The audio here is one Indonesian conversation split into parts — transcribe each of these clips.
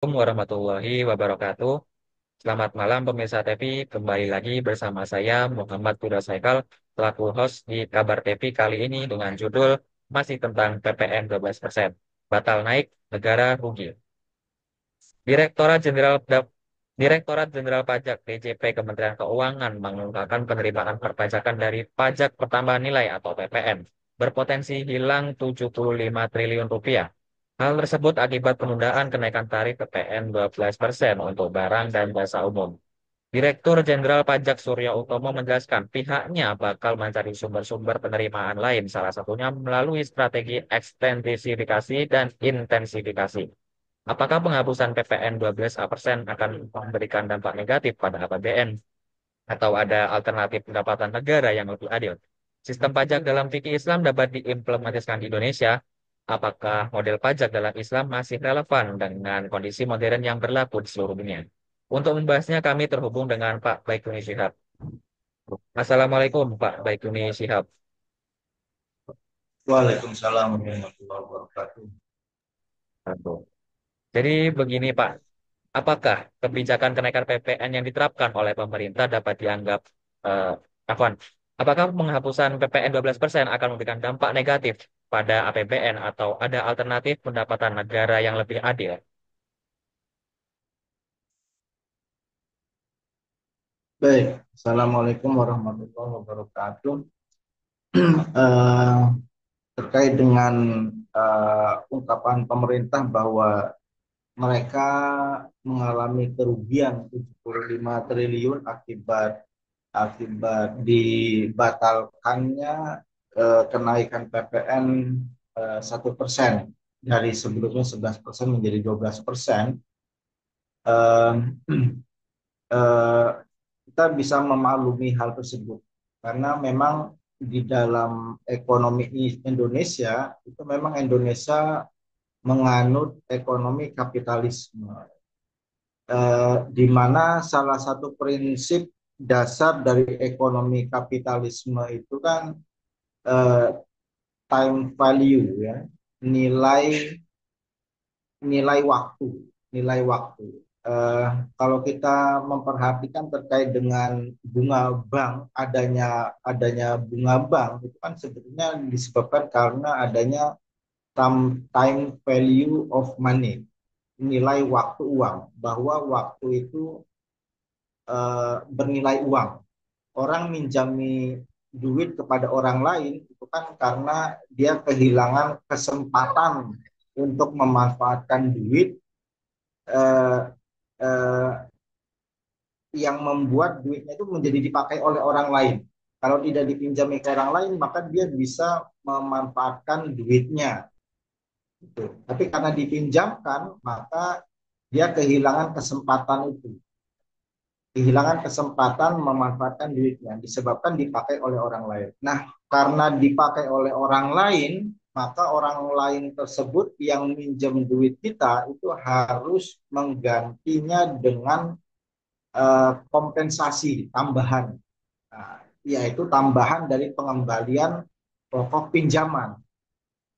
Assalamualaikum warahmatullahi wabarakatuh. Selamat malam pemirsa TV. Kembali lagi bersama saya Muhammad Huda Saikal selaku host di Kabar TV kali ini dengan judul masih tentang PPN 12%. Batal naik, negara rugi. Direktorat Jenderal Direktorat Jenderal Pajak DJP Kementerian Keuangan mengungkapkan penerimaan perpajakan dari pajak pertambahan nilai atau PPN berpotensi hilang 75 triliun rupiah. Hal tersebut akibat penundaan kenaikan tarif PPN 12% untuk barang dan jasa umum. Direktur Jenderal Pajak Surya Utomo menjelaskan pihaknya bakal mencari sumber-sumber penerimaan lain, salah satunya melalui strategi ekstensifikasi dan intensifikasi. Apakah penghapusan PPN 12% akan memberikan dampak negatif pada APBN atau ada alternatif pendapatan negara yang lebih adil? Sistem pajak dalam fikih Islam dapat diimplementasikan di Indonesia. Apakah model pajak dalam Islam masih relevan dengan kondisi modern yang berlaku di seluruh dunia? Untuk membahasnya kami terhubung dengan Pak Baikuni Syihab. Assalamualaikum Pak Baikuni Syihab. Waalaikumsalam warahmatullahi wabarakatuh. Jadi begini Pak, apakah kebijakan kenaikan PPN yang diterapkan oleh pemerintah dapat dianggap eh, Afwan, apakah penghapusan PPN 12% akan memberikan dampak negatif pada APBN atau ada alternatif pendapatan negara yang lebih adil? Baik, Assalamualaikum warahmatullahi wabarakatuh. Eh, Terkait dengan ungkapan pemerintah bahwa mereka mengalami kerugian 75 triliun akibat akibat dibatalkannya kenaikan PPN 1% dari sebelumnya 11% menjadi 12%. Eh, eh, Kita bisa memaklumi hal tersebut karena memang di dalam ekonomi Indonesia itu memang Indonesia menganut ekonomi kapitalisme, di mana salah satu prinsip dasar dari ekonomi kapitalisme itu kan eh, time value, ya, nilai nilai waktu, nilai waktu. Eh, Kalau kita memperhatikan terkait dengan bunga bank, adanya bunga bank itu kan sebetulnya disebabkan karena adanya time value of money, nilai waktu uang, bahwa waktu itu bernilai uang. Orang minjami duit kepada orang lain itu kan karena dia kehilangan kesempatan untuk memanfaatkan duit, eh, eh, yang membuat duitnya itu menjadi dipakai oleh orang lain. Kalau tidak dipinjami ke orang lain, maka dia bisa memanfaatkan duitnya. Gitu. Tapi karena dipinjamkan, maka dia kehilangan kesempatan itu. Kehilangan kesempatan memanfaatkan duitnya, disebabkan dipakai oleh orang lain. Nah, karena dipakai oleh orang lain, maka orang lain tersebut yang minjem duit kita itu harus menggantinya dengan kompensasi tambahan, nah, yaitu tambahan dari pengembalian pokok pinjaman.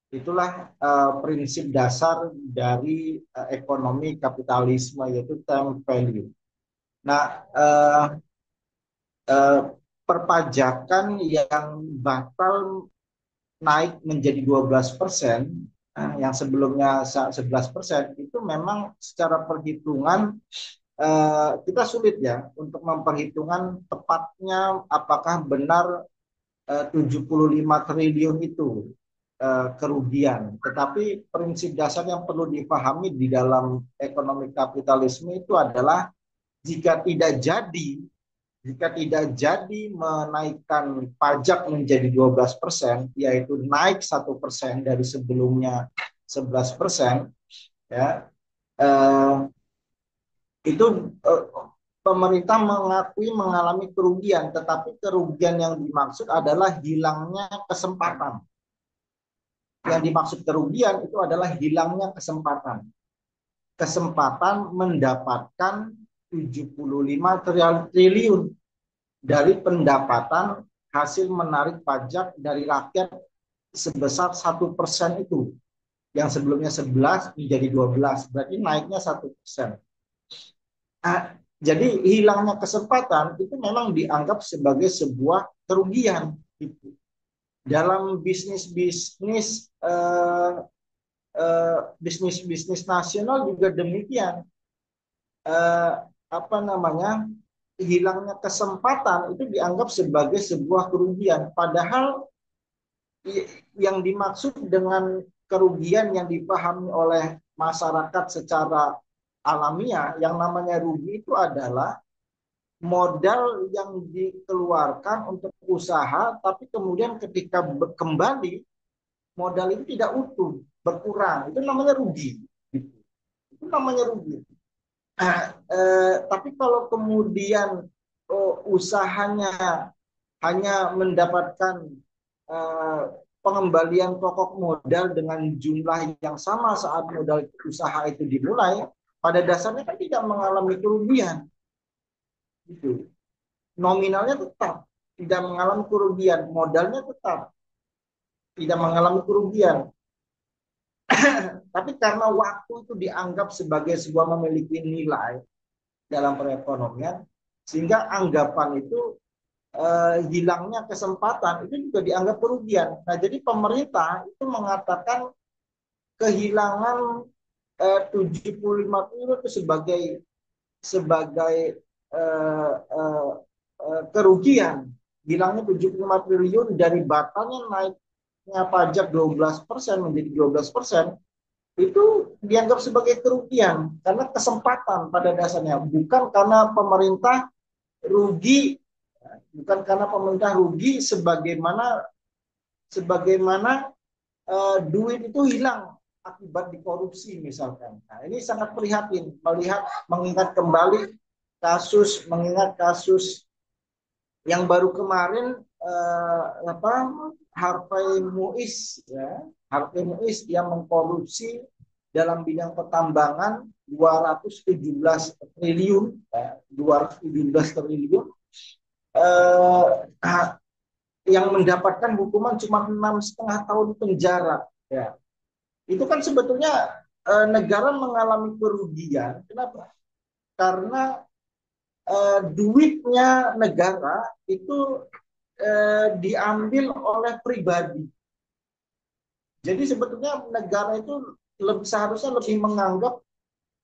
Itulah prinsip dasar dari ekonomi kapitalisme, yaitu time value. Nah, eh, perpajakan yang batal naik menjadi 12%, yang sebelumnya 11%, itu memang secara perhitungan kita sulit ya untuk memperhitungkan tepatnya apakah benar 75 triliun itu kerugian. Tetapi prinsip dasar yang perlu dipahami di dalam ekonomi kapitalisme itu adalah jika tidak jadi jika tidak jadi menaikkan pajak menjadi 12%, yaitu naik 1% dari sebelumnya 11%, ya, eh, itu eh, pemerintah mengakui mengalami kerugian, tetapi kerugian yang dimaksud adalah hilangnya kesempatan. Yang dimaksud kerugian itu adalah hilangnya kesempatan. Kesempatan mendapatkan 75 triliun dari pendapatan hasil menarik pajak dari rakyat sebesar 1% itu. yang sebelumnya 11 menjadi 12, berarti naiknya 1%. Jadi hilangnya kesempatan itu memang dianggap sebagai sebuah kerugian gitu. Dalam bisnis nasional juga demikian. Eh, Apa namanya, hilangnya kesempatan itu dianggap sebagai sebuah kerugian. Padahal yang dimaksud dengan kerugian yang dipahami oleh masyarakat secara alamiah, yang namanya rugi itu adalah modal yang dikeluarkan untuk usaha, tapi kemudian ketika kembali modal itu tidak utuh, berkurang. Itu namanya rugi. Itu namanya rugi. Tapi kalau kemudian usahanya hanya mendapatkan eh, pengembalian pokok modal dengan jumlah yang sama saat modal usaha itu dimulai, pada dasarnya kan tidak mengalami kerugian. Gitu. Nominalnya tetap tidak mengalami kerugian, modalnya tetap tidak mengalami kerugian. Tapi karena waktu itu dianggap sebagai sebuah memiliki nilai dalam perekonomian, sehingga anggapan itu hilangnya kesempatan itu juga dianggap kerugian. Nah, jadi pemerintah itu mengatakan kehilangan 75 triliun itu sebagai eh, eh, kerugian. Hilangnya 75 triliun dari batalnya naiknya pajak 12% menjadi 12%, itu dianggap sebagai kerugian karena kesempatan pada dasarnya, bukan karena pemerintah rugi, sebagaimana sebagaimana duit itu hilang akibat dikorupsi misalkan. Nah, ini sangat prihatin mengingat kasus yang baru kemarin, Harvey Muiz, ya, Harvey Muiz yang mengkorupsi dalam bidang pertambangan 217 triliun, ya, 217 triliun, eh, yang mendapatkan hukuman cuma 6,5 tahun penjara. Ya. Itu kan sebetulnya negara mengalami kerugian. Kenapa? Karena duitnya negara itu diambil oleh pribadi. Jadi sebetulnya negara itu seharusnya lebih menganggap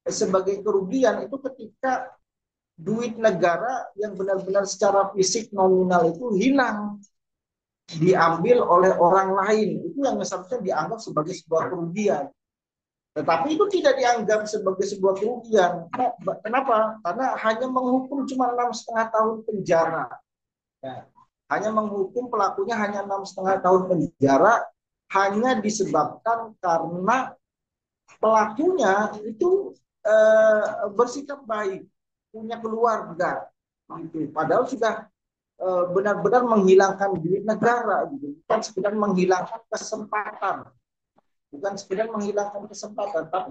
sebagai kerugian itu ketika duit negara yang benar-benar secara fisik nominal itu hilang, diambil oleh orang lain. Itu yang seharusnya dianggap sebagai sebuah kerugian. Tetapi itu tidak dianggap sebagai sebuah kerugian. Kenapa? Karena hanya menghukum cuma 6,5 tahun penjara. Ya. Hanya menghukum pelakunya hanya 6,5 tahun penjara, hanya disebabkan karena pelakunya itu bersikap baik, punya keluarga, gitu. Padahal sudah benar-benar menghilangkan duit negara, gitu. Bukan sekedar menghilangkan kesempatan, tapi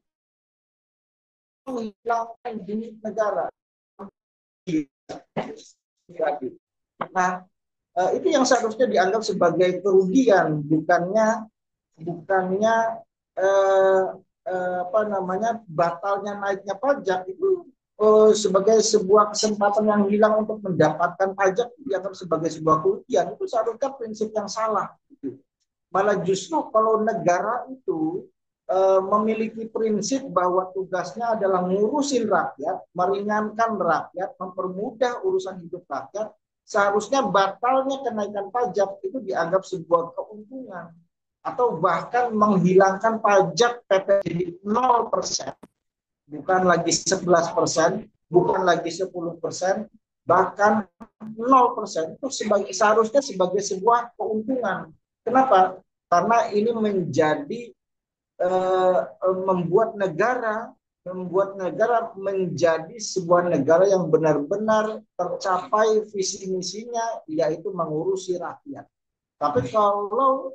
menghilangkan duit negara. Nah, itu yang seharusnya dianggap sebagai kerugian, bukannya eh, apa namanya, batalnya naiknya pajak itu sebagai sebuah kesempatan yang hilang untuk mendapatkan pajak dianggap sebagai sebuah kerugian. Itu seharusnya prinsip yang salah. Malah justru kalau negara itu memiliki prinsip bahwa tugasnya adalah ngurusin rakyat, meringankan rakyat, mempermudah urusan hidup rakyat, seharusnya batalnya kenaikan pajak itu dianggap sebuah keuntungan, atau bahkan menghilangkan pajak PPN 0%, bukan lagi 11%, bukan lagi 10%, bahkan 0%, itu seharusnya sebagai sebuah keuntungan. Kenapa? Karena ini menjadi membuat negara menjadi sebuah negara yang benar-benar tercapai visi misinya, yaitu mengurusi rakyat. Tapi kalau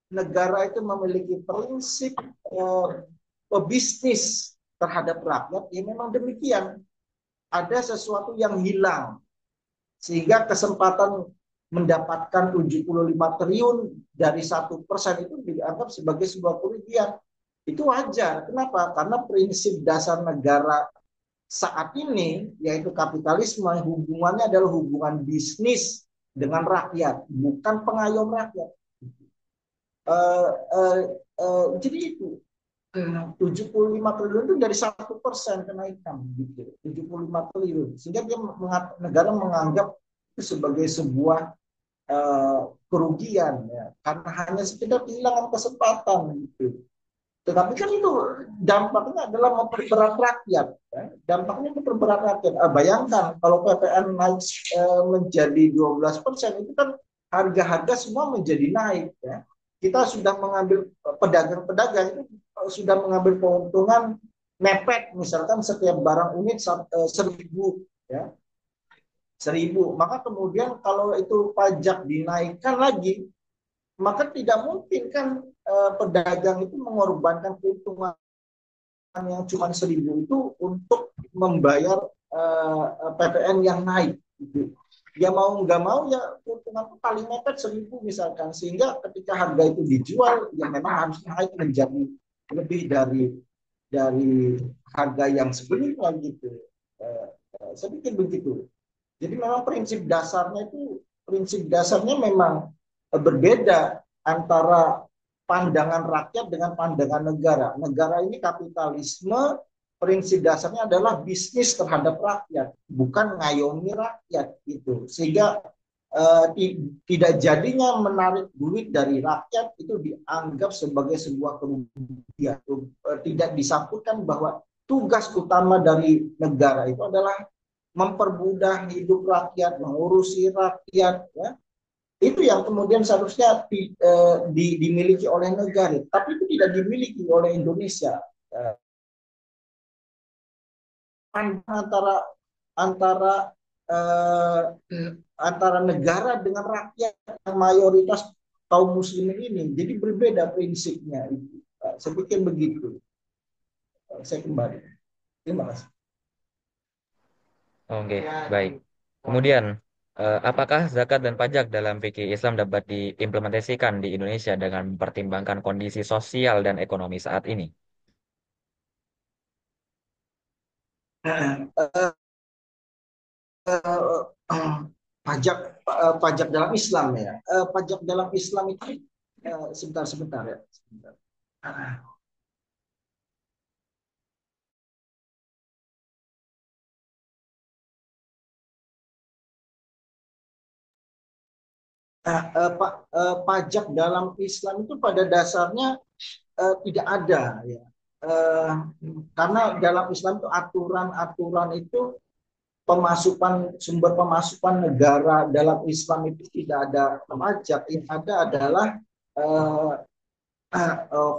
negara itu memiliki prinsip pebisnis terhadap rakyat, ya memang demikian. Ada sesuatu yang hilang, sehingga kesempatan mendapatkan 75 triliun dari 1% itu dianggap sebagai sebuah kerugian. Itu wajar. Kenapa? Karena prinsip dasar negara saat ini, yaitu kapitalisme, hubungannya adalah hubungan bisnis dengan rakyat, bukan pengayom rakyat. Uh, uh, jadi itu 75 triliun itu dari 1% kenaikan gitu, 75 triliun, sehingga negara menganggap itu sebagai sebuah kerugian ya, karena hanya sekedar kehilangan kesempatan gitu. Tetapi kan itu dampaknya adalah memperberat rakyat. Ya. Dampaknya memperberat rakyat. Bayangkan kalau PPN naik menjadi 12%, itu kan harga-harga semua menjadi naik. Ya. Kita sudah mengambil pedagang-pedagang itu sudah mengambil keuntungan mepet, misalkan setiap barang unit 1.000, ya 1.000. Maka kemudian kalau itu pajak dinaikkan lagi, maka tidak mungkin kan pedagang itu mengorbankan keuntungan yang cuma 1.000 itu untuk membayar PPN yang naik. Gitu. Ya mau nggak mau ya keuntungan paling mepet 1.000 misalkan, sehingga ketika harga itu dijual ya memang harus naik menjadi lebih dari harga yang sebelumnya gitu. Saya pikir begitu. Jadi memang prinsip dasarnya memang berbeda antara pandangan rakyat dengan pandangan negara. Negara ini kapitalisme, prinsip dasarnya adalah bisnis terhadap rakyat, bukan ngayomi rakyat gitu. Sehingga tidak jadinya menarik duit dari rakyat itu dianggap sebagai sebuah kerugian. Tidak disebutkan bahwa tugas utama dari negara itu adalah mempermudah hidup rakyat, mengurusi rakyat, ya. Itu yang kemudian seharusnya dimiliki oleh negara, tapi itu tidak dimiliki oleh Indonesia. Antara antara eh, antara negara dengan rakyat yang mayoritas kaum muslimin ini, jadi berbeda prinsipnya itu. Saya pikir begitu. Saya kembali. Terima kasih. Oke, baik. Kemudian, apakah zakat dan pajak dalam fikih Islam dapat diimplementasikan di Indonesia dengan mempertimbangkan kondisi sosial dan ekonomi saat ini? Pajak pajak dalam Islam ya. Pajak dalam Islam itu sebentar ya. Sebentar. Pajak dalam Islam itu pada dasarnya tidak ada ya. Eh, karena dalam Islam itu aturan-aturan itu sumber pemasukan negara dalam Islam itu tidak ada pajak. Yang ada adalah eh,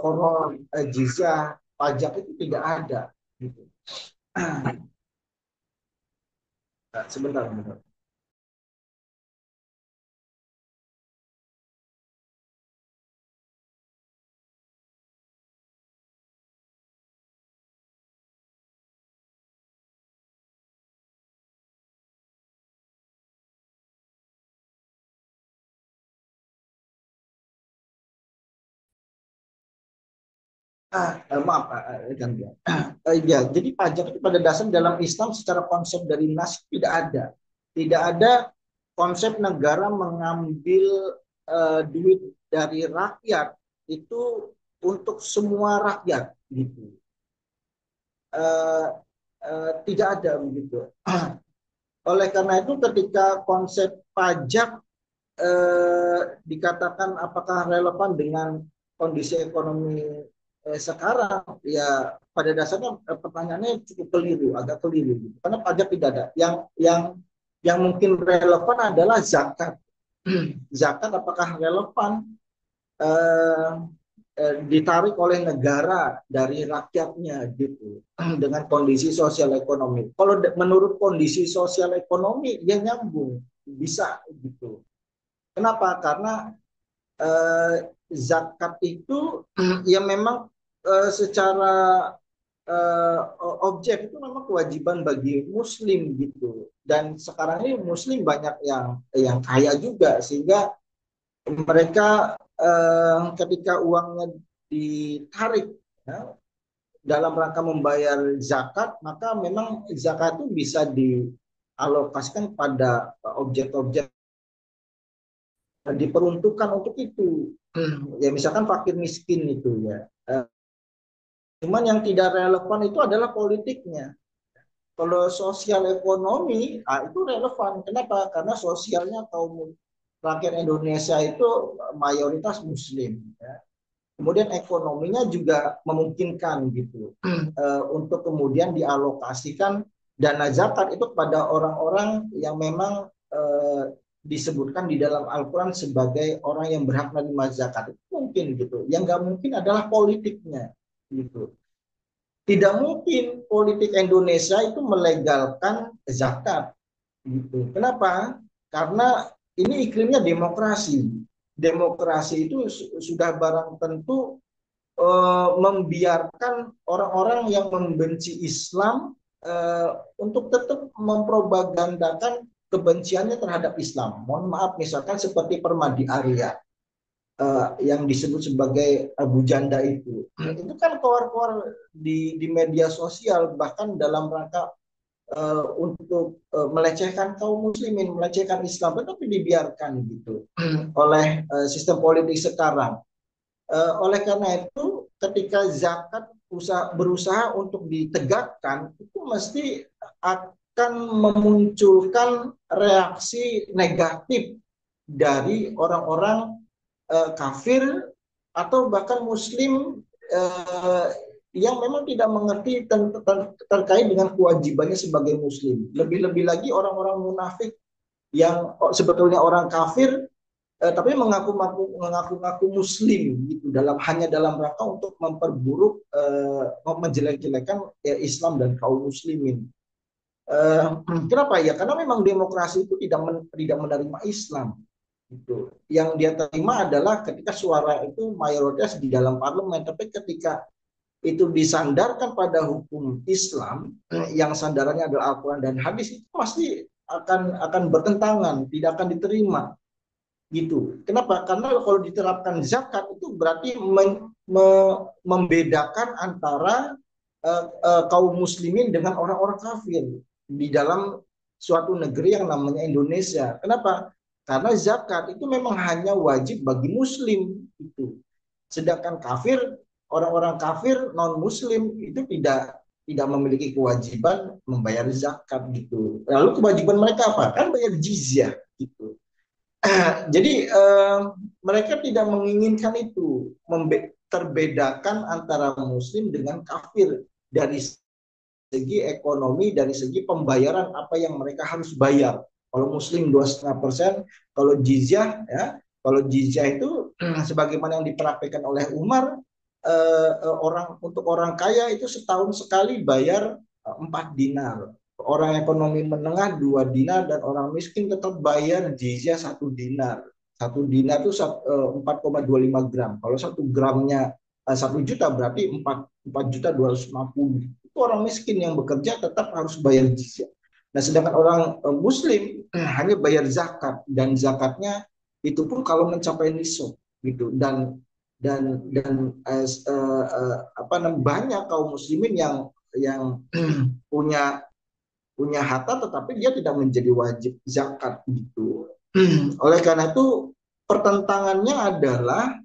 horor, jizyah, pajak itu tidak ada. Gitu. Sebentar, sebentar. Maaf, gangguan. Ya, jadi pajak itu pada dasarnya dalam Islam secara konsep dari nas tidak ada. Tidak ada konsep negara mengambil duit dari rakyat itu untuk semua rakyat gitu. Uh, tidak ada begitu. Oleh karena itu ketika konsep pajak dikatakan apakah relevan dengan kondisi ekonomi sekarang, ya pada dasarnya pertanyaannya cukup keliru, agak keliru gitu. Karena pajak tidak ada. Yang mungkin relevan adalah zakat. Zakat apakah relevan eh, ditarik oleh negara dari rakyatnya gitu dengan kondisi sosial ekonomi. Kalau menurut kondisi sosial ekonomi ya nyambung, bisa gitu. Kenapa? Karena zakat itu ya memang secara objek itu memang kewajiban bagi muslim gitu. Dan sekarang ini muslim banyak yang kaya juga, sehingga mereka ketika uangnya ditarik ya, dalam rangka membayar zakat, maka memang zakat itu bisa dialokasikan pada objek-objek diperuntukkan untuk itu. Ya misalkan fakir miskin itu ya. Cuman yang tidak relevan itu adalah politiknya. Kalau sosial ekonomi, itu relevan. Kenapa? Karena sosialnya kaum rakyat Indonesia itu mayoritas Muslim. Ya. Kemudian ekonominya juga memungkinkan gitu untuk kemudian dialokasikan dana zakat itu kepada orang-orang yang memang disebutkan di dalam Al-Quran sebagai orang yang berhak menerima zakat. Itu mungkin gitu. Yang nggak mungkin adalah politiknya gitu. Tidak mungkin politik Indonesia itu melegalkan zakat gitu. Kenapa? Karena ini iklimnya demokrasi. Demokrasi itu sudah barang tentu membiarkan orang-orang yang membenci Islam untuk tetap mempropagandakan kebenciannya terhadap Islam. Mohon maaf, misalkan seperti Permadi Arya yang disebut sebagai Abu Janda itu kan keluar-keluar di media sosial bahkan dalam rangka untuk melecehkan kaum muslimin, melecehkan Islam, tetapi dibiarkan gitu oleh sistem politik sekarang. Oleh karena itu, ketika zakat berusaha untuk ditegakkan, itu mesti akan memunculkan reaksi negatif dari orang-orang kafir atau bahkan Muslim yang memang tidak mengerti terkait dengan kewajibannya sebagai Muslim. Lebih-lebih lagi orang-orang munafik yang sebetulnya orang kafir tapi mengaku-ngaku Muslim gitu hanya dalam rangka untuk memperburuk menjelek-jelekan Islam dan kaum Muslimin. Kenapa ya? Karena memang demokrasi itu tidak menerima Islam. Gitu. Yang dia terima adalah ketika suara itu mayoritas di dalam parlemen, tapi ketika itu disandarkan pada hukum Islam yang sandarannya adalah Al-Quran dan hadis, itu pasti akan bertentangan, tidak akan diterima gitu. Kenapa? Karena kalau diterapkan zakat itu berarti membedakan antara kaum muslimin dengan orang-orang kafir di dalam suatu negeri yang namanya Indonesia. Kenapa? Karena zakat itu memang hanya wajib bagi muslim itu. Sedangkan kafir, orang-orang kafir non muslim itu tidak memiliki kewajiban membayar zakat gitu. Lalu kewajiban mereka apa? Kan bayar jizyah gitu. Jadi mereka tidak menginginkan itu terbedakan antara muslim dengan kafir dari segi ekonomi, dari segi pembayaran apa yang mereka harus bayar. Kalau muslim 2,5%, kalau jizyah ya, kalau jizyah itu sebagaimana yang dipraktikkan oleh Umar, untuk orang kaya itu setahun sekali bayar 4 dinar. Orang ekonomi menengah 2 dinar dan orang miskin tetap bayar jizyah 1 dinar. 1 dinar itu 4,25 gram. Kalau 1 gramnya 1 juta berarti 4 juta 250. Itu orang miskin yang bekerja tetap harus bayar jizyah. Nah, sedangkan orang muslim hanya bayar zakat dan zakatnya itu pun kalau mencapai nisab gitu dan apa namanya banyak kaum muslimin yang punya harta tetapi dia tidak menjadi wajib zakat gitu. Oleh karena itu pertentangannya adalah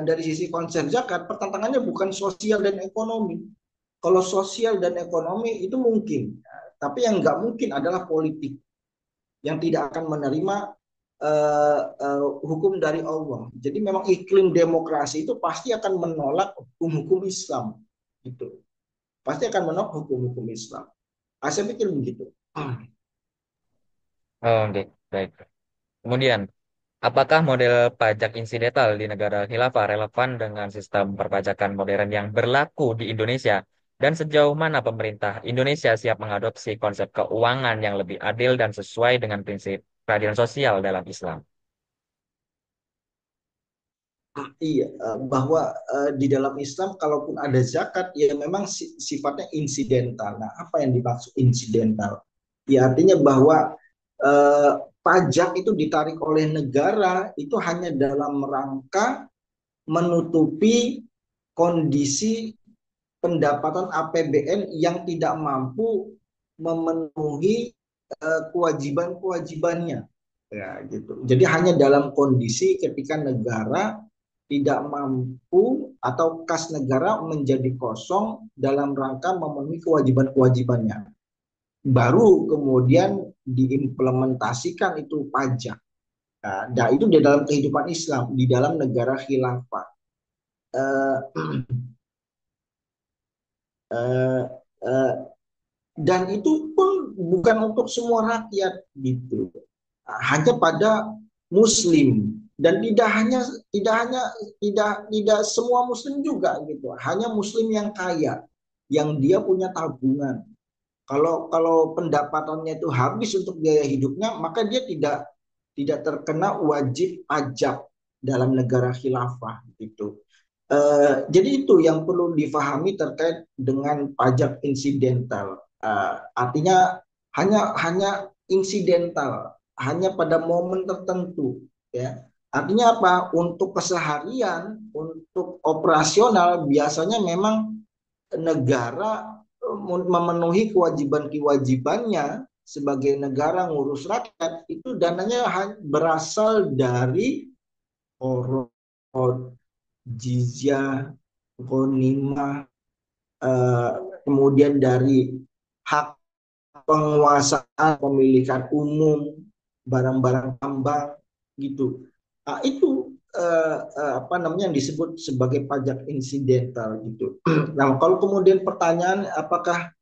dari sisi konsep zakat, pertentangannya bukan sosial dan ekonomi. Kalau sosial dan ekonomi itu mungkin, tapi yang nggak mungkin adalah politik yang tidak akan menerima hukum dari Allah. Jadi memang iklim demokrasi itu pasti akan menolak hukum-hukum Islam, gitu. Pasti akan menolak hukum-hukum Islam. Saya pikir begitu. Oh, oke, baik. Kemudian, apakah model pajak insidental di negara khilafah relevan dengan sistem perpajakan modern yang berlaku di Indonesia? Dan sejauh mana pemerintah Indonesia siap mengadopsi konsep keuangan yang lebih adil dan sesuai dengan prinsip keadilan sosial dalam Islam? Iya, bahwa di dalam Islam kalaupun ada zakat ya memang sifatnya insidental. Nah, apa yang dimaksud insidental? Ya artinya bahwa eh, pajak itu ditarik oleh negara itu hanya dalam rangka menutupi kondisi pendapatan APBN yang tidak mampu memenuhi kewajiban-kewajibannya. Ya, gitu. Jadi hanya dalam kondisi ketika negara tidak mampu atau kas negara menjadi kosong dalam rangka memenuhi kewajiban-kewajibannya. Baru kemudian diimplementasikan itu pajak. Nah, itu di dalam kehidupan Islam, di dalam negara khilafah. Eh, eh, eh, dan itu pun bukan untuk semua rakyat gitu, hanya pada Muslim, dan tidak semua Muslim juga gitu, hanya Muslim yang kaya, yang dia punya tabungan. Kalau pendapatannya itu habis untuk biaya hidupnya, maka dia tidak terkena wajib pajak dalam negara khilafah gitu. Jadi itu yang perlu difahami terkait dengan pajak insidental. Artinya hanya insidental, hanya pada momen tertentu, ya. Artinya apa? Untuk keseharian, untuk operasional biasanya memang negara memenuhi kewajiban-kewajibannya sebagai negara ngurus rakyat, itu dananya berasal dari orot, jizyah, ghanimah, eh, kemudian dari hak penguasaan pemilikan umum, barang-barang tambang gitu. Itu apa namanya yang disebut sebagai pajak insidental gitu. Nah, kalau kemudian pertanyaan apakah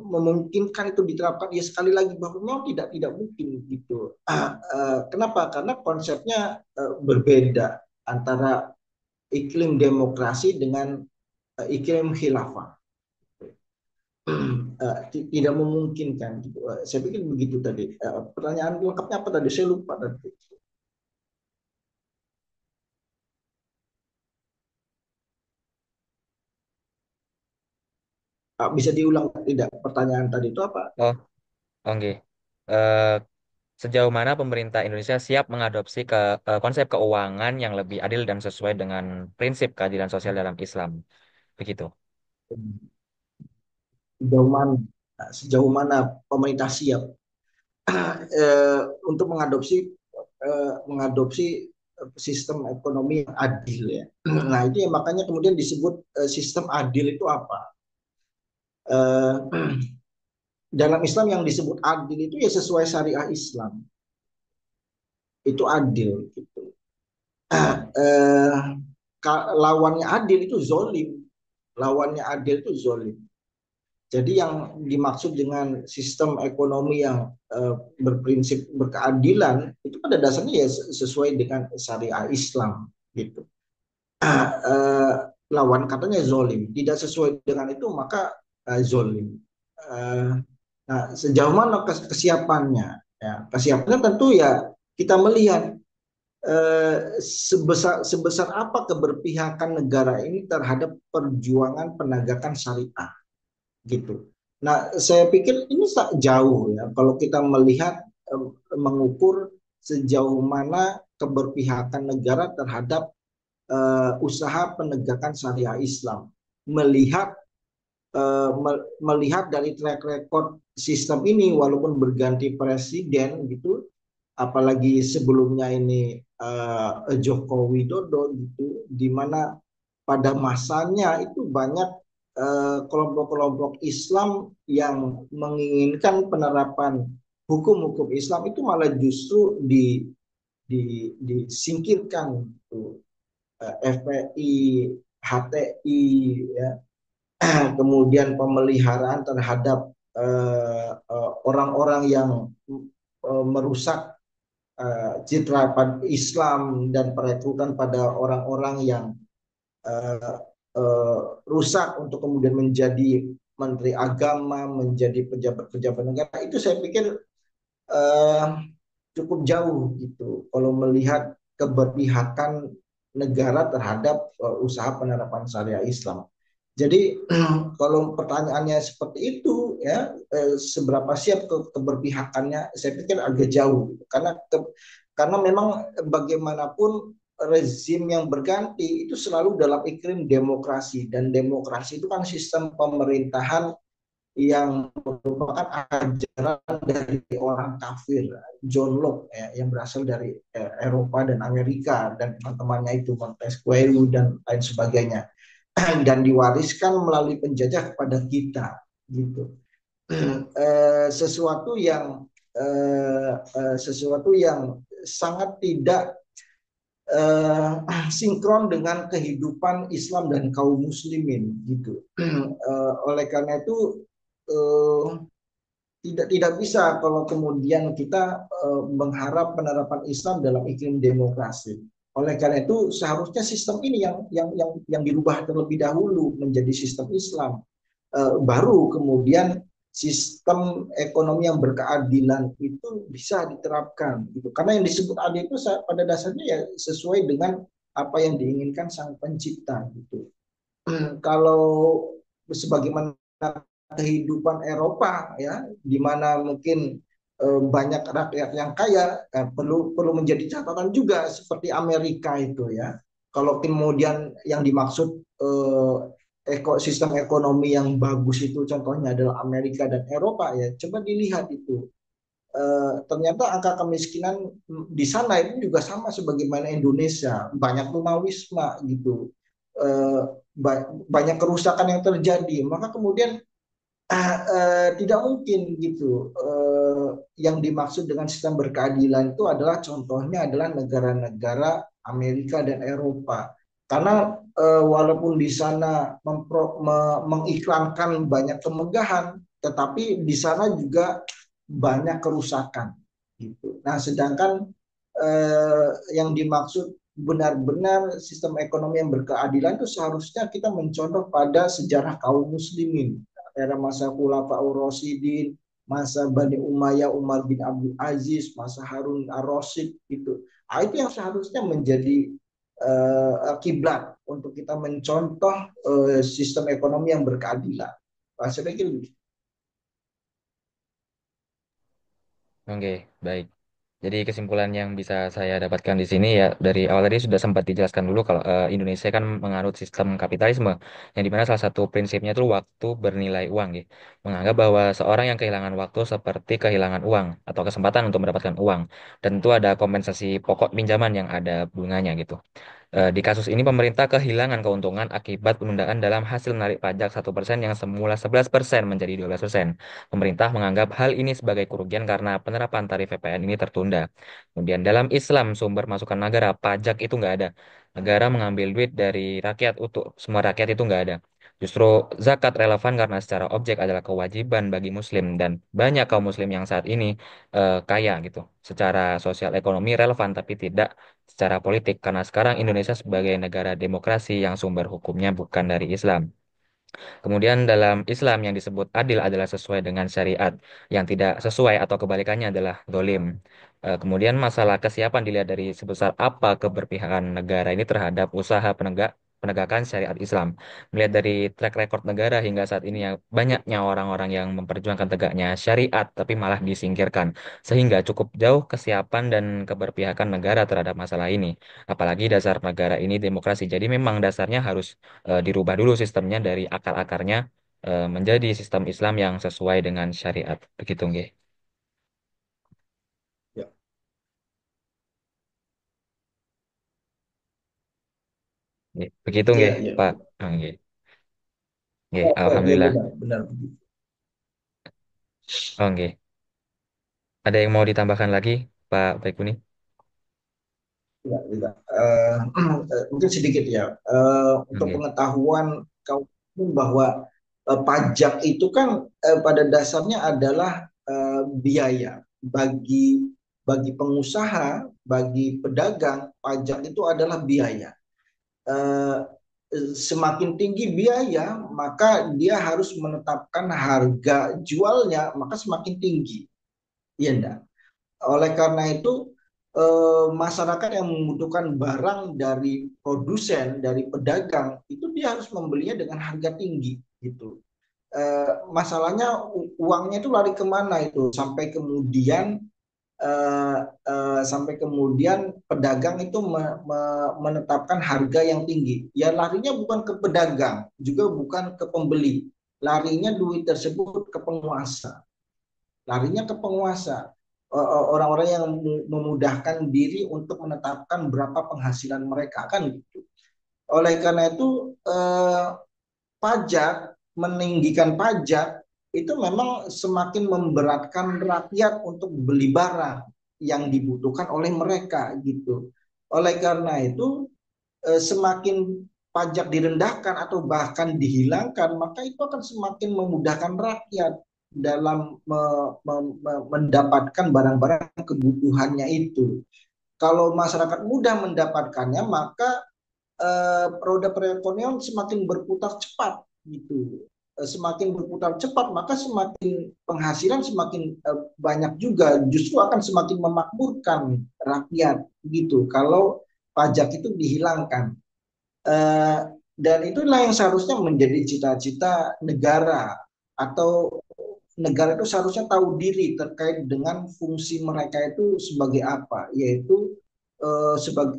memungkinkan itu diterapkan, ya sekali lagi bahwa memang tidak mungkin gitu. Kenapa? Karena konsepnya berbeda antara iklim demokrasi dengan iklim khilafah. Tidak memungkinkan gitu. Saya pikir begitu tadi. Pertanyaan lengkapnya apa tadi? Saya lupa tadi. Bisa diulang tidak? Pertanyaan tadi itu apa? Oh, oke. Eh, Sejauh mana pemerintah Indonesia siap mengadopsi konsep keuangan yang lebih adil dan sesuai dengan prinsip keadilan sosial dalam Islam? Begitu. Sejauh mana? Sejauh mana pemerintah siap untuk mengadopsi sistem ekonomi yang adil ya. Nah itu ya makanya kemudian disebut sistem adil itu apa? Eh, dalam Islam yang disebut adil itu ya sesuai syariah Islam, itu adil gitu. Eh, lawannya adil itu zolim, lawannya adil itu zolim. Jadi yang dimaksud dengan sistem ekonomi yang berprinsip berkeadilan itu pada dasarnya ya sesuai dengan syariah Islam gitu. Eh, lawan katanya zolim, tidak sesuai dengan itu maka zolim. Eh, nah, sejauh mana kesiapannya? Ya, kesiapannya tentu ya kita melihat sebesar sebesar apa keberpihakan negara ini terhadap perjuangan penegakan syariah gitu. Nah, saya pikir ini jauh ya kalau kita melihat mengukur sejauh mana keberpihakan negara terhadap usaha penegakan syariah Islam. Melihat melihat dari track record sistem ini walaupun berganti presiden gitu, apalagi sebelumnya ini Joko Widodo gitu, di mana pada masanya itu banyak kelompok-kelompok Islam yang menginginkan penerapan hukum-hukum Islam itu malah justru disingkirkan gitu. FPI, HTI, ya. Kemudian pemeliharaan terhadap orang-orang yang merusak citra Islam dan perekrutan pada orang-orang yang uh, rusak untuk kemudian menjadi menteri agama, menjadi pejabat-pejabat negara, itu saya pikir uh, cukup jauh gitu. Kalau melihat keberpihakan negara terhadap usaha penerapan syariah Islam. Jadi kalau pertanyaannya seperti itu ya, seberapa siap keberpihakannya, saya pikir agak jauh karena memang bagaimanapun rezim yang berganti itu selalu dalam iklim demokrasi, dan demokrasi itu kan sistem pemerintahan yang merupakan ajaran dari orang kafir John Locke ya, yang berasal dari Eropa dan Amerika dan teman-temannya itu Montesquieu dan lain sebagainya, dan diwariskan melalui penjajah kepada kita gitu. Sesuatu yang sesuatu yang sangat tidak sinkron dengan kehidupan Islam dan kaum muslimin gitu. Oleh karena itu tidak bisa kalau kemudian kita mengharap penerapan Islam dalam iklim demokrasi. Oleh karena itu seharusnya sistem ini yang dirubah terlebih dahulu menjadi sistem Islam. Baru kemudian sistem ekonomi yang berkeadilan itu bisa diterapkan gitu. Karena yang disebut adil itu pada dasarnya ya sesuai dengan apa yang diinginkan sang pencipta gitu. Kalau sebagaimana kehidupan Eropa ya, di mana mungkin banyak rakyat yang kaya, perlu menjadi catatan juga seperti Amerika itu ya. Kalau kemudian yang dimaksud ekosistem ekonomi yang bagus itu contohnya adalah Amerika dan Eropa ya, coba dilihat itu. Ternyata angka kemiskinan di sana itu juga sama sebagaimana Indonesia, banyak tunawisma gitu, eh, banyak kerusakan yang terjadi, maka kemudian tidak mungkin gitu. Yang dimaksud dengan sistem berkeadilan itu adalah contohnya adalah negara-negara Amerika dan Eropa. Karena walaupun di sana mengiklankan banyak kemegahan, tetapi di sana juga banyak kerusakan gitu. Nah, sedangkan yang dimaksud benar-benar sistem ekonomi yang berkeadilan itu seharusnya kita mencontoh pada sejarah kaum muslimin, era masa Khulafaur Rasyidin, masa Bani Umayyah, Umar bin Abdul Aziz, masa Harun ar-Rasyid gitu. Nah, itu yang seharusnya menjadi kiblat untuk kita mencontoh sistem ekonomi yang berkeadilan. Saya pikir Oke, baik. Jadi kesimpulan yang bisa saya dapatkan di sini ya dari awal tadi sudah sempat dijelaskan dulu kalau Indonesia kan menganut sistem kapitalisme yang dimana salah satu prinsipnya itu waktu bernilai uang ya. Menganggap bahwa seorang yang kehilangan waktu seperti kehilangan uang atau kesempatan untuk mendapatkan uang dan tentu ada kompensasi pokok pinjaman yang ada bunganya gitu. Di kasus ini pemerintah kehilangan keuntungan akibat penundaan dalam hasil menarik pajak 1% yang semula 11% menjadi 12%. Pemerintah menganggap hal ini sebagai kerugian karena penerapan tarif PPN ini tertunda. Kemudian dalam Islam sumber masukan negara pajak itu nggak ada. Negara mengambil duit dari rakyat untuk semua rakyat itu nggak ada. Justru zakat relevan karena secara objek adalah kewajiban bagi Muslim dan banyak kaum Muslim yang saat ini kaya gitu. Secara sosial ekonomi relevan tapi tidak secara politik karena sekarang Indonesia sebagai negara demokrasi yang sumber hukumnya bukan dari Islam. Kemudian dalam Islam yang disebut adil adalah sesuai dengan syariat, yang tidak sesuai atau kebalikannya adalah dolim. Kemudian masalah kesiapan dilihat dari sebesar apa keberpihakan negara ini terhadap usaha penegakan syariat Islam. Melihat dari track record negara hingga saat ini yang banyaknya orang-orang yang memperjuangkan tegaknya syariat tapi malah disingkirkan. Sehingga cukup jauh kesiapan dan keberpihakan negara terhadap masalah ini. Apalagi dasar negara ini demokrasi. Jadi memang dasarnya harus dirubah dulu sistemnya dari akar-akarnya menjadi sistem Islam yang sesuai dengan syariat. Begitu, nggih. ya, Nggih. Begitu, ya, nggih, ya, Pak. Ah, nggih. Nggih, ya, ya, alhamdulillah. benar, benar begitu. Oh, nggih. Ada yang mau ditambahkan lagi, Pak Baikuni? Ya, ya. Mungkin sedikit ya, untuk Nggih. pengetahuan kaum muslim bahwa pajak itu kan pada dasarnya adalah biaya bagi pengusaha, bagi pedagang, pajak itu adalah biaya. Eh, Semakin tinggi biaya, maka dia harus menetapkan harga jualnya, maka semakin tinggi. Iya enggak? Oleh karena itu, masyarakat yang membutuhkan barang dari produsen, dari pedagang, itu dia harus membelinya dengan harga tinggi, gitu. Masalahnya uangnya itu lari kemana itu sampai kemudian eh, sampai kemudian pedagang itu menetapkan harga yang tinggi. Ya larinya bukan ke pedagang, juga bukan ke pembeli. Larinya duit tersebut ke penguasa. Larinya ke penguasa. Orang-orang yang memudahkan diri untuk menetapkan berapa penghasilan mereka kan gitu. Oleh karena itu pajak, meninggikan pajak itu memang semakin memberatkan rakyat untuk beli barang yang dibutuhkan oleh mereka gitu. Oleh karena itu semakin pajak direndahkan atau bahkan dihilangkan, maka itu akan semakin memudahkan rakyat dalam mendapatkan barang-barang kebutuhannya itu. Kalau masyarakat mudah mendapatkannya, maka roda perekonomian semakin berputar cepat gitu. Semakin berputar cepat maka semakin penghasilan semakin banyak juga, justru akan semakin memakmurkan rakyat gitu kalau pajak itu dihilangkan. Eh, dan itulah yang seharusnya menjadi cita-cita negara, atau negara itu seharusnya tahu diri terkait dengan fungsi mereka itu sebagai apa, yaitu sebagai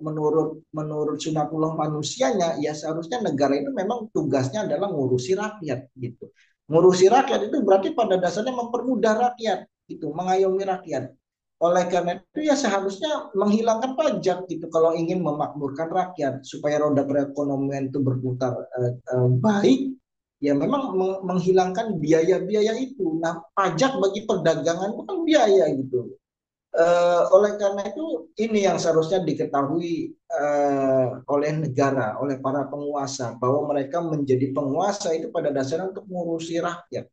menurut menurut sunatullah manusianya, ya seharusnya negara itu memang tugasnya adalah ngurusi rakyat gitu. Ngurusi rakyat itu berarti pada dasarnya mempermudah rakyat gitu, mengayomi rakyat. Oleh karena itu ya seharusnya menghilangkan pajak gitu kalau ingin memakmurkan rakyat supaya roda perekonomian itu berputar baik, ya memang menghilangkan biaya-biaya itu. Nah, pajak bagi perdagangan itu kan biaya gitu. Oleh karena itu ini yang seharusnya diketahui oleh negara, oleh para penguasa, bahwa mereka menjadi penguasa itu pada dasarnya untuk mengurusi rakyat.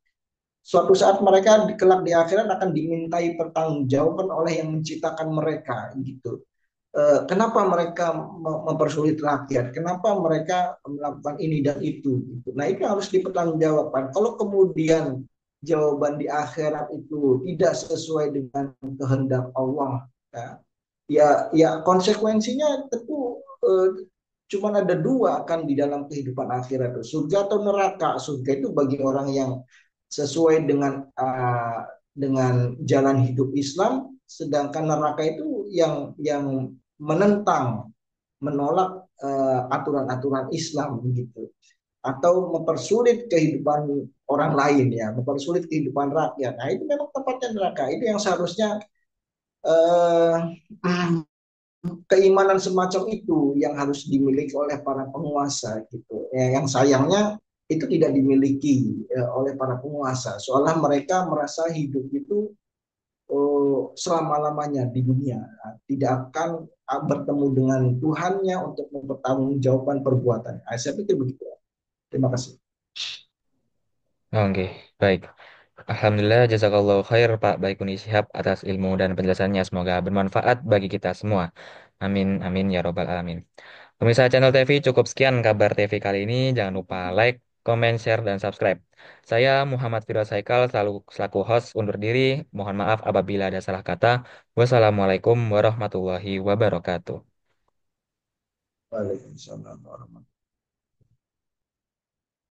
Suatu saat mereka kelak di akhirat akan dimintai pertanggungjawaban oleh yang menciptakan mereka gitu. Kenapa mereka mempersulit rakyat? Kenapa mereka melakukan ini dan itu? Gitu. Nah itu harus dipertanggungjawabkan. Kalau kemudian jawaban di akhirat itu tidak sesuai dengan kehendak Allah, ya, ya konsekuensinya tentu cuma ada dua kan di dalam kehidupan akhirat itu, surga atau neraka. Surga itu bagi orang yang sesuai dengan jalan hidup Islam, sedangkan neraka itu yang menentang, menolak aturan-aturan Islam gitu, atau mempersulit kehidupan orang lain, ya mempersulit kehidupan rakyat. Nah itu memang tempatnya neraka. Itu yang seharusnya eh, keimanan semacam itu yang harus dimiliki oleh para penguasa gitu. Ya, yang sayangnya itu tidak dimiliki oleh para penguasa. Seolah mereka merasa hidup itu selama-lamanya di dunia, tidak akan bertemu dengan Tuhannya untuk mempertanggungjawabkan perbuatan. Saya pikir begitu. Terima kasih. Oke, baik. Alhamdulillah, jazakallahu khair Pak Baikuni Syihab atas ilmu dan penjelasannya. Semoga bermanfaat bagi kita semua. Amin, amin ya robbal alamin. Pemirsa channel TV, cukup sekian kabar TV kali ini. Jangan lupa like, comment, share, dan subscribe. Saya Muhammad Firdaus Haikal, selaku host undur diri. Mohon maaf apabila ada salah kata. Wassalamualaikum warahmatullahi wabarakatuh. Waalaikumsalam warahmatullahi wabarakatuh.